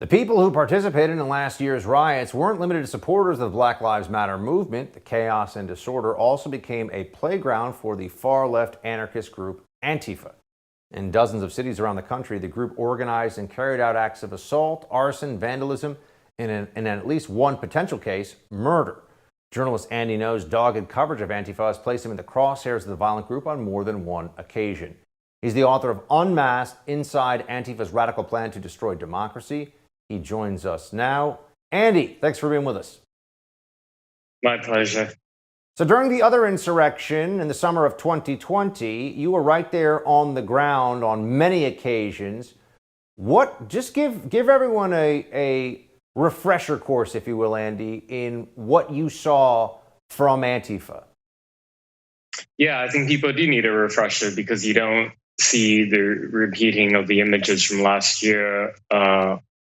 The people who participated in last year's riots weren't limited to supporters of the Black Lives Matter movement. The chaos and disorder also became a playground for the far-left anarchist group Antifa. In dozens of cities around the country, the group organized and carried out acts of assault, arson, vandalism, and in at least one potential case, murder. Journalist Andy Ngo's dogged coverage of Antifa has placed him in the crosshairs of the violent group on more than one occasion. He's the author of Unmasked: Inside Antifa's Radical Plan to Destroy Democracy. He joins us now. Andy, thanks for being with us. My pleasure. So during the other insurrection in the summer of 2020, you were right there on the ground on many occasions. Just give everyone a refresher course, if you will, Andy, in what you saw from Antifa. Yeah, I think people do need a refresher because you don't see the repeating of the images from last year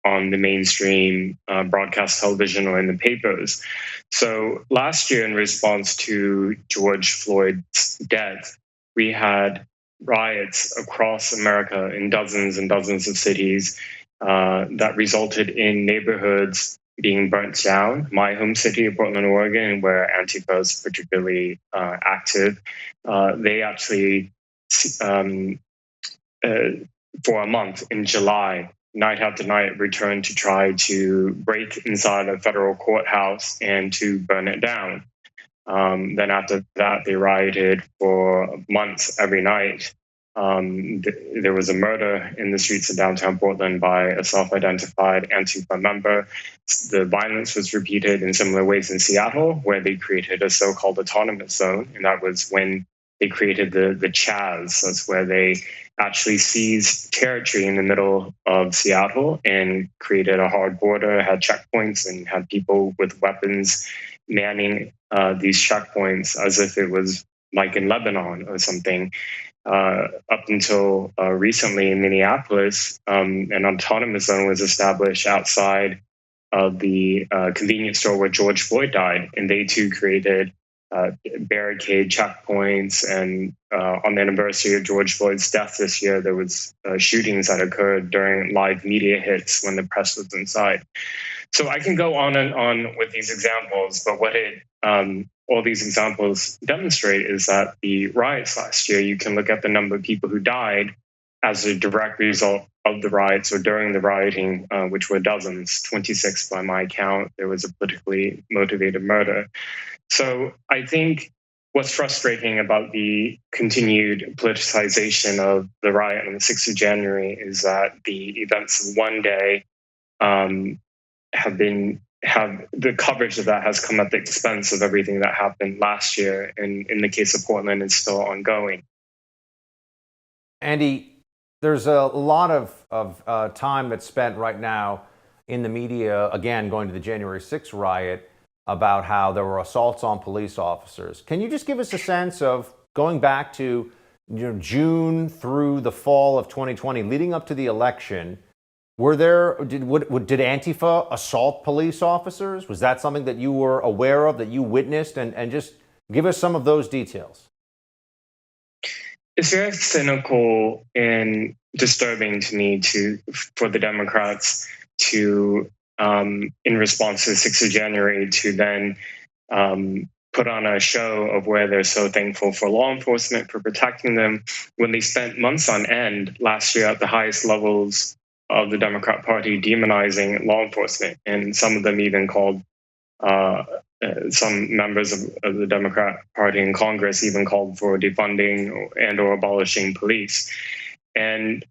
on the mainstream broadcast television or in the papers. So last year, in response to George Floyd's death, we had riots across America in dozens and dozens of cities that resulted in neighborhoods being burnt down. My home city of Portland, Oregon, where Antifa is particularly active, they actually, for a month in July, night after night, returned to try to break inside a federal courthouse and to burn it down. Then after that, they rioted for months every night. There was a murder in the streets of downtown Portland by a self-identified Antifa member. The violence was repeated in similar ways in Seattle, where they created a so-called autonomous zone, and that was when they created the Chaz. That's where they actually seized territory in the middle of Seattle and created a hard border, had checkpoints, and had people with weapons manning these checkpoints as if it was like in Lebanon or something. Up until recently in Minneapolis, an autonomous zone was established outside of the convenience store where George Floyd died, and they too created barricade checkpoints. And on the anniversary of George Floyd's death this year, there was shootings that occurred during live media hits when the press was inside. So I can go on and on with these examples, but what all these examples demonstrate is that the riots last year, you can look at the number of people who died as a direct result of the riots or during the rioting, which were dozens, 26 by my count. There was a politically motivated murder. So I think what's frustrating about the continued politicization of the riot on the 6th of January is that the events of one day have the coverage of that has come at the expense of everything that happened last year, and in the case of Portland, it's still ongoing. Andy, there's a lot of time that's spent right now in the media, again, going to the January 6th riot, about how there were assaults on police officers. Can you just give us a sense of going back to June through the fall of 2020, leading up to the election? Did Antifa assault police officers? Was that something that you were aware of, that you witnessed? And just give us some of those details. It's very cynical and disturbing to me for the Democrats to, in response to the 6th of January, to then put on a show of where they're so thankful for law enforcement, for protecting them, when they spent months on end last year at the highest levels of the Democrat Party demonizing law enforcement. And some of them even called, some members of the Democrat Party in Congress even called for defunding and or abolishing police. And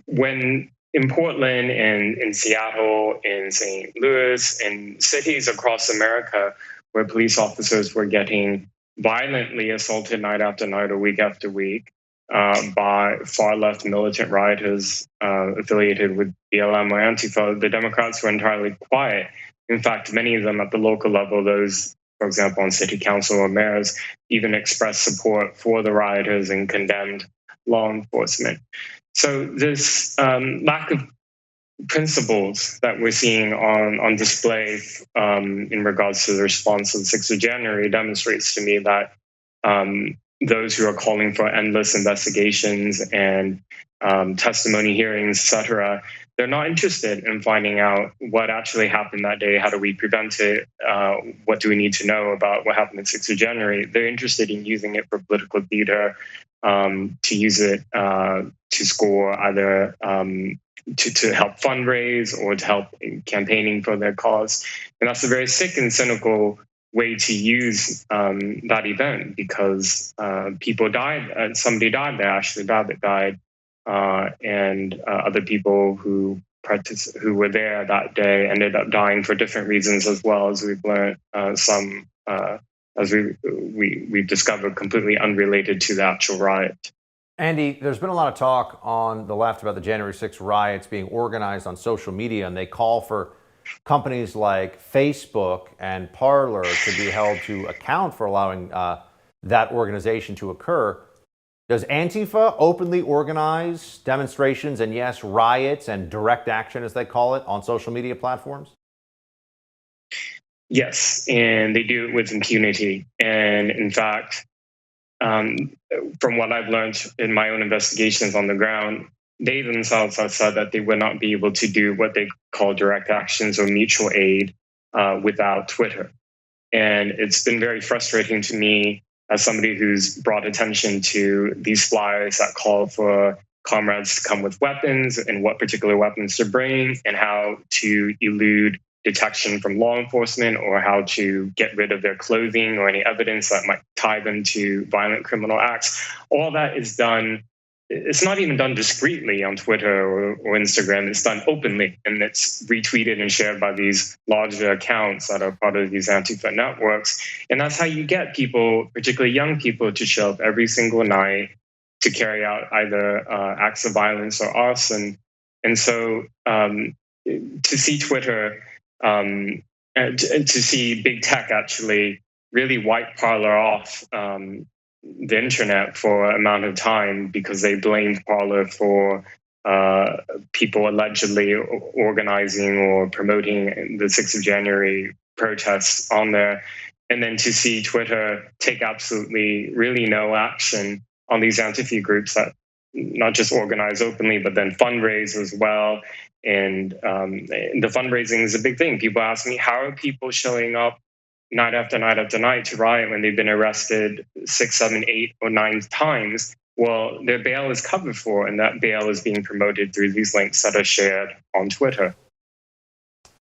when in Portland and in Seattle, in St. Louis, in cities across America where police officers were getting violently assaulted night after night or week after week, by far-left militant rioters affiliated with BLM or Antifa, the Democrats were entirely quiet. In fact, many of them at the local level, those, for example, on city council or mayors, even expressed support for the rioters and condemned law enforcement. So this lack of principles that we're seeing on display in regards to the response to the 6th of January demonstrates to me that those who are calling for endless investigations and testimony hearings, etc., they're not interested in finding out what actually happened that day. How do we prevent it? What do we need to know about what happened on 6th of January? They're interested in using it for political theater, to use it to score either to help fundraise or to help in campaigning for their cause. And that's a very sick and cynical way to use that event, because people died. Somebody died there, Ashley Babbitt died, and other people who were there that day ended up dying for different reasons as well, as we've learned. Some, as we've discovered, completely unrelated to the actual riot. Andy, there's been a lot of talk on the left about the January 6th riots being organized on social media, and they call for companies like Facebook and Parler to be held to account for allowing that organization to occur. Does Antifa openly organize demonstrations and, yes, riots and direct action, as they call it, on social media platforms? Yes, and they do it with impunity. And in fact, from what I've learned in my own investigations on the ground, they themselves have said that they would not be able to do what they call direct actions or mutual aid without Twitter. And it's been very frustrating to me as somebody who's brought attention to these flyers that call for comrades to come with weapons and what particular weapons to bring and how to elude detection from law enforcement, or how to get rid of their clothing or any evidence that might tie them to violent criminal acts. All that is done. It's not even done discreetly on Twitter or Instagram. It's done openly, and it's retweeted and shared by these larger accounts that are part of these Antifa networks. And that's how you get people, particularly young people, to show up every single night to carry out either acts of violence or arson. And so to see Twitter, and to see big tech actually really wipe Parler off the internet for an amount of time because they blamed Parler for people allegedly organizing or promoting the 6th of January protests on there. And then to see Twitter take absolutely really no action on these Antifa groups that not just organize openly, but then fundraise as well. And the fundraising is a big thing. People ask me, how are people showing up night after night after night to riot when they've been arrested 6, 7, 8, or 9 times? Well, their bail is covered for, and that bail is being promoted through these links that are shared on Twitter.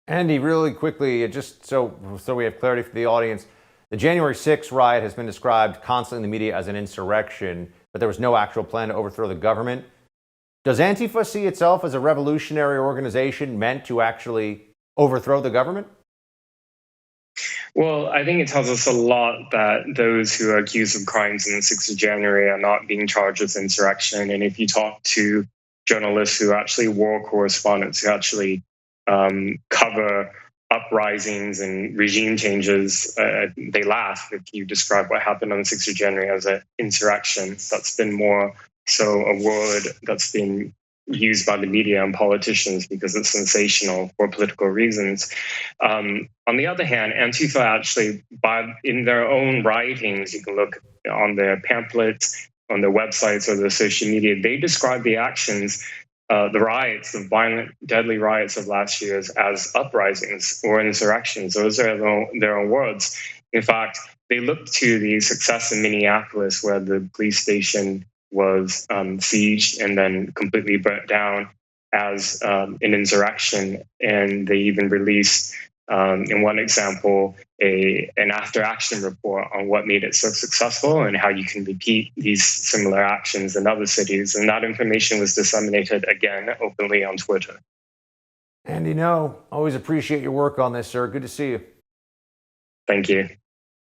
Andy, really quickly, just so we have clarity for the audience, the January 6th riot has been described constantly in the media as an insurrection, but there was no actual plan to overthrow the government. Does Antifa see itself as a revolutionary organization meant to actually overthrow the government? Well, I think it tells us a lot that those who are accused of crimes in the 6th of January are not being charged with insurrection. And if you talk to journalists who are actually war correspondents, who actually cover uprisings and regime changes, they laugh if you describe what happened on the 6th of January as an insurrection. That's been more so a word that's been used by the media and politicians because it's sensational for political reasons. On the other hand, Antifa actually, in their own writings, you can look on their pamphlets, on their websites or their social media, they describe the actions, the riots, the violent, deadly riots of last year as uprisings or insurrections. Those are their own words. In fact, they looked to the success in Minneapolis, where the police station was sieged and then completely burnt down, as an insurrection. And they even released, in one example, an after-action report on what made it so successful and how you can repeat these similar actions in other cities. And that information was disseminated, again, openly on Twitter. Andy, no, always appreciate your work on this, sir. Good to see you. Thank you.